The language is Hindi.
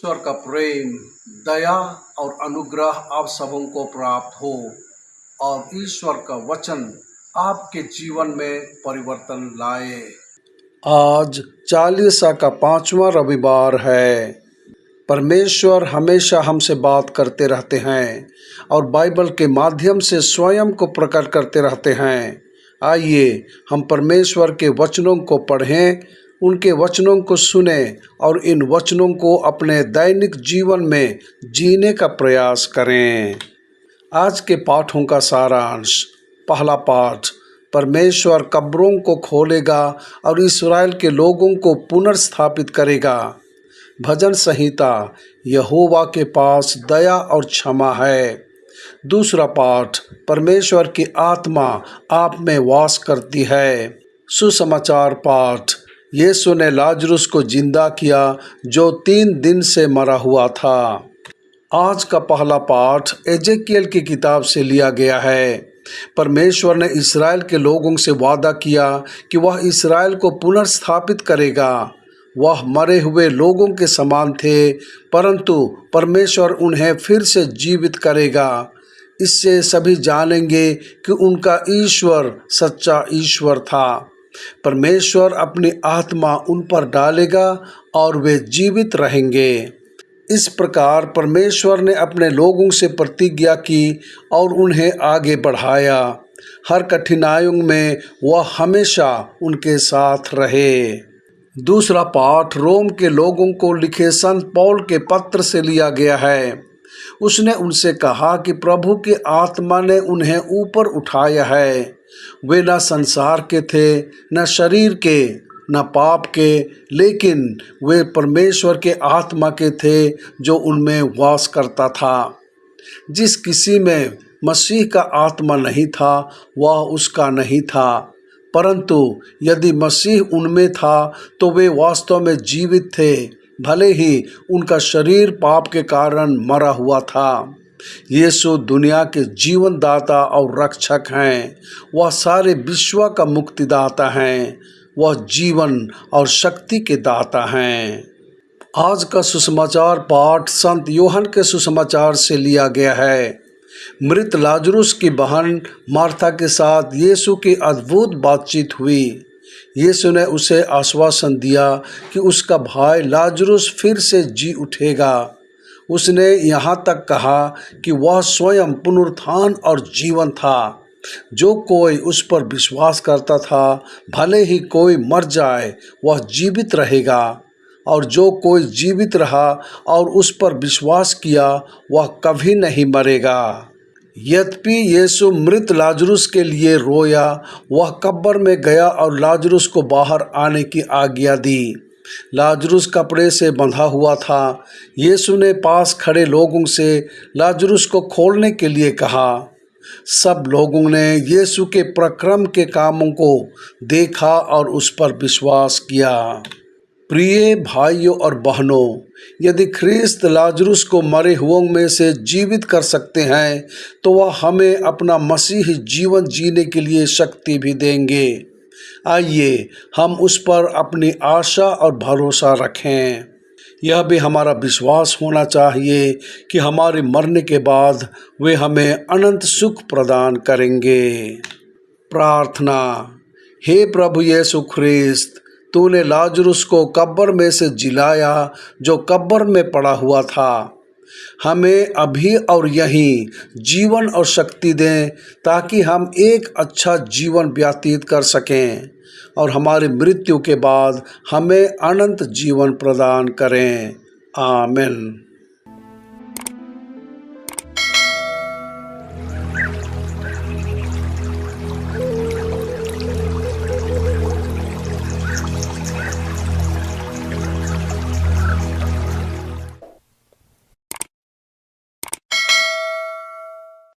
ईश्वर का प्रेम, दया और अनुग्रह आप सबों को प्राप्त हो और ईश्वर का वचन आपके जीवन में परिवर्तन लाए। आज चालीसा का 5वां रविवार है। परमेश्वर हमेशा हमसे बात करते रहते हैं और बाइबल के माध्यम से स्वयं को प्रकट करते रहते हैं। आइए हम परमेश्वर के वचनों को पढ़ें, उनके वचनों को सुने और इन वचनों को अपने दैनिक जीवन में जीने का प्रयास करें। आज के पाठों का सारांश। पहला पाठ, परमेश्वर कब्रों को खोलेगा और इस्राएल के लोगों को पुनर्स्थापित करेगा। भजन संहिता, यहोवा के पास दया और क्षमा है। दूसरा पाठ, परमेश्वर की आत्मा आप में वास करती है। सुसमाचार पाठ, यीशु ने लाजरुस को जिंदा किया जो 3 दिन से मरा हुआ था। आज का पहला पाठ एजेकियल की किताब से लिया गया है। परमेश्वर ने इस्राएल के लोगों से वादा किया कि वह इस्राएल को पुनर्स्थापित करेगा। वह मरे हुए लोगों के समान थे, परंतु परमेश्वर उन्हें फिर से जीवित करेगा। इससे सभी जानेंगे कि उनका ईश्वर सच्चा ईश्वर था। परमेश्वर अपनी आत्मा उन पर डालेगा और वे जीवित रहेंगे। इस प्रकार परमेश्वर ने अपने लोगों से प्रतिज्ञा की और उन्हें आगे बढ़ाया। हर कठिनाइयों में वह हमेशा उनके साथ रहे। दूसरा पाठ रोम के लोगों को लिखे संत पौल के पत्र से लिया गया है। उसने उनसे कहा कि प्रभु की आत्मा ने उन्हें ऊपर उठाया है। वे न संसार के थे, न शरीर के, न पाप के, लेकिन वे परमेश्वर के आत्मा के थे जो उनमें वास करता था। जिस किसी में मसीह का आत्मा नहीं था वह उसका नहीं था, परंतु यदि मसीह उनमें था तो वे वास्तव में जीवित थे, भले ही उनका शरीर पाप के कारण मरा हुआ था। यीशु दुनिया के जीवन दाता और रक्षक हैं। वह सारे विश्व का मुक्तिदाता हैं। वह जीवन और शक्ति के दाता हैं। आज का सुसमाचार पाठ संत यूहन्ना के सुसमाचार से लिया गया है। मृत लाजरुस की बहन मार्था के साथ यीशु की अद्भुत बातचीत हुई। यीशु ने उसे आश्वासन दिया कि उसका भाई लाजरुस फिर से जी उठेगा। उसने यहाँ तक कहा कि वह स्वयं पुनरुत्थान और जीवन था। जो कोई उस पर विश्वास करता था, भले ही कोई मर जाए, वह जीवित रहेगा, और जो कोई जीवित रहा और उस पर विश्वास किया, वह कभी नहीं मरेगा। यद्यपि यीशु मृत लाजरुस के लिए रोया, वह कब्र में गया और लाजरुस को बाहर आने की आज्ञा दी। लाजरुस कपड़े से बंधा हुआ था। यीशु ने पास खड़े लोगों से लाजरुस को खोलने के लिए कहा। सब लोगों ने यीशु के पराक्रम के कामों को देखा और उस पर विश्वास किया। प्रिय भाइयों और बहनों, यदि ख्रिस्त लाजरुस को मरे हुओं में से जीवित कर सकते हैं, तो वह हमें अपना मसीही जीवन जीने के लिए शक्ति भी देंगे। आइए हम उस पर अपनी आशा और भरोसा रखें। यह भी हमारा विश्वास होना चाहिए कि हमारे मरने के बाद वे हमें अनंत सुख प्रदान करेंगे। प्रार्थना। हे प्रभु यीशु ख्रिस्त, तूने लाजरुस को कब्र में से जिलाया जो कब्र में पड़ा हुआ था। हमें अभी और यहीं जीवन और शक्ति दें ताकि हम एक अच्छा जीवन व्यतीत कर सकें और हमारी मृत्यु के बाद हमें अनंत जीवन प्रदान करें। आमीन।